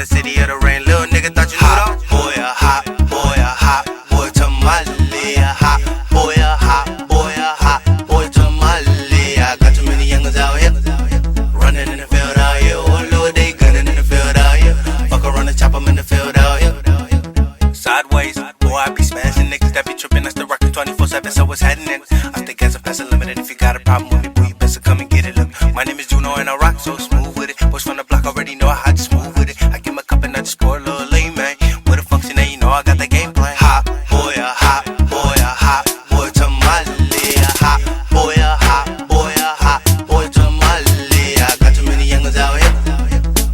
the city of the rain. Little nigga thought you knew though. Boy, a hot boy, a hot boy tamale. A hot boy, a hot boy, a hot boy tamale. I got too many youngers out here running in the field out here. Oh Lord, they gunning in the field out here. Fuck around and chop 'em in the field out here. Sideways, boy, I be smashing niggas that be tripping. That's the rocket 24/7, so what's happening? I think as a pass unlimited. If you got a problem with me, boy, you best to come and get it. Look, my name is Juno and I rock so smooth with it. Boys from the block already know how to smooth with it. I give 'em a cup and I just pour a little lean, man. With a function, and you know I got the game plan. Hot boy, a hot boy, a hot boy tamale. A hot boy, a hot boy, a hot boy tamale. I got too many youngers out here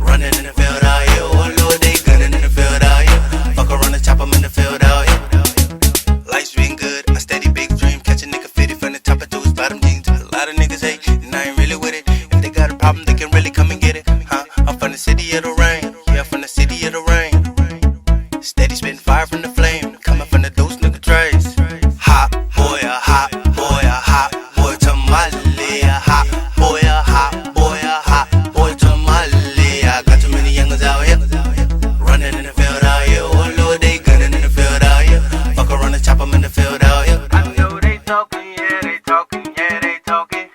running in the field out here. Oh Lord, they gunning in the field out here. Fuck around and chop 'em in the field out here. Life's been good, a steady big dream. Catch a nigga fitted from the top into his bottom jeans. A lot of niggas hate, and I ain't really with it. If they got a problem, they can really come and get it. Huh? I'm from the city of the rain. Yeah, from the city of the rain. Steady spitting fire from the flame. Coming from the deuce nigga trays. Hot boy, a hot boy, a hot boy tamale. A hot boy, a hot boy, a hot boy tamale. I got too many youngers out here running in the field out here. Oh Lord, they gunning in the field out here. Fuck around and chop 'em in the field out here. I know they talking, yeah, they talking, yeah, they talking.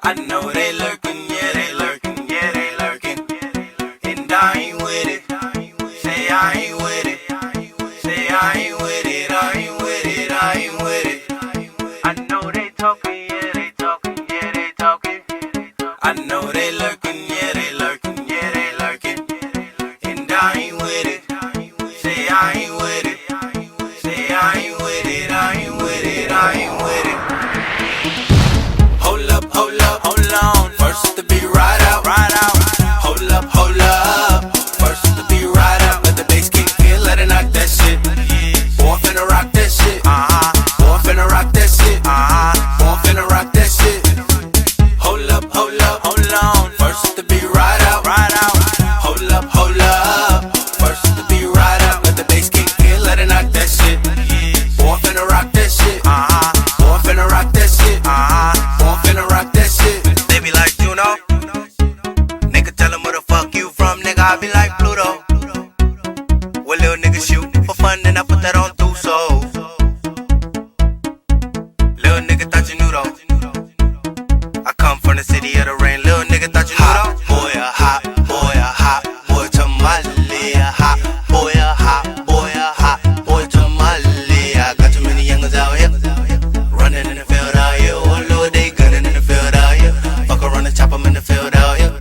I know they lurking, yeah, they lurking, yeah, they lurking. And I ain't with it. Say I ain't with it. Say I ain't with it, I ain't with it, I ain't with it. I know they talking, yeah, they talking, yeah, they talking. I know they lurking, yeah, they lurking, yeah, they lurking. And I ain't with it. Say I ain't with it. Say I ain't with it, I ain't with it, I ain't with it. Hold up, hold up, hold on. First to be right out, right out. Hold up, hold up. First to be right out. Let the bass kick in, let it knock that shit. Boy, finna rock that shit. Boy, finna rock that shit. Boy, finna rock that shit. Hold up, hold up, hold on. First to be right out, right out. Hold up, hold up. First to be right out. Let the bass kick in, let it knock that shit. Boy, finna rock that shit. Boy, finna rock that shit. Boy, finna rock that shit. They be like, you know, nigga, tell 'em where the fuck you from, nigga. I be like Pluto. What little nigga shoot for fun, then I put that on through so. Little nigga thought you knew though. I come from the city of the rain. Little nigga thought you knew though. Boy, a hot boy, a hot boy tamale. A hot boy, a hot boy, a hot boy tamale. I got too many youngers out here running in the field out here. Oh Lord, they gunning in the field out here. Fuck around and chop 'em in the field out here.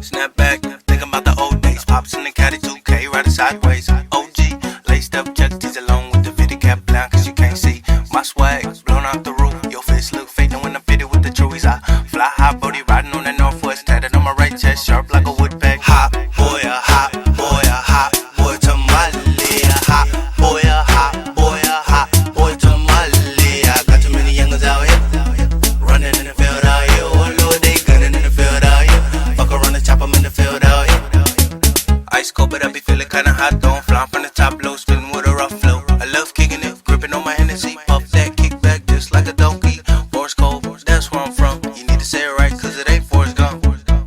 Snap back, think about the old days. Pops in the caddy 2K, riding sideways. OG, laced up Chuck T's along with the video cap down, cause you can't see my swag blown out the roof. Your face look fake, and when I'm fitted with the truies, I fly high, booty riding on the northwest, tatted on my right chest, sharp like a wood peg. Hot boy, a hot boy, a hot boy tamale. A hot boy, a hot boy, a hot boy tamale. I got too many youngers out here running in the field out here. Oh Lord, they gunning in the field out here. Fuck around and chop 'em in the field out here. Ice cold, but I be feeling kinda hot, though. I'm flying from the top low, spinning with a rough flow. I love kicking it, gripping on my Hennessy. Puff that kickback just like a donkey. Force cold, that's where I'm from. You need to say it right, cause it ain't Forrest Gump.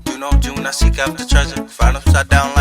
You know June, I seek after treasure. Find upside down like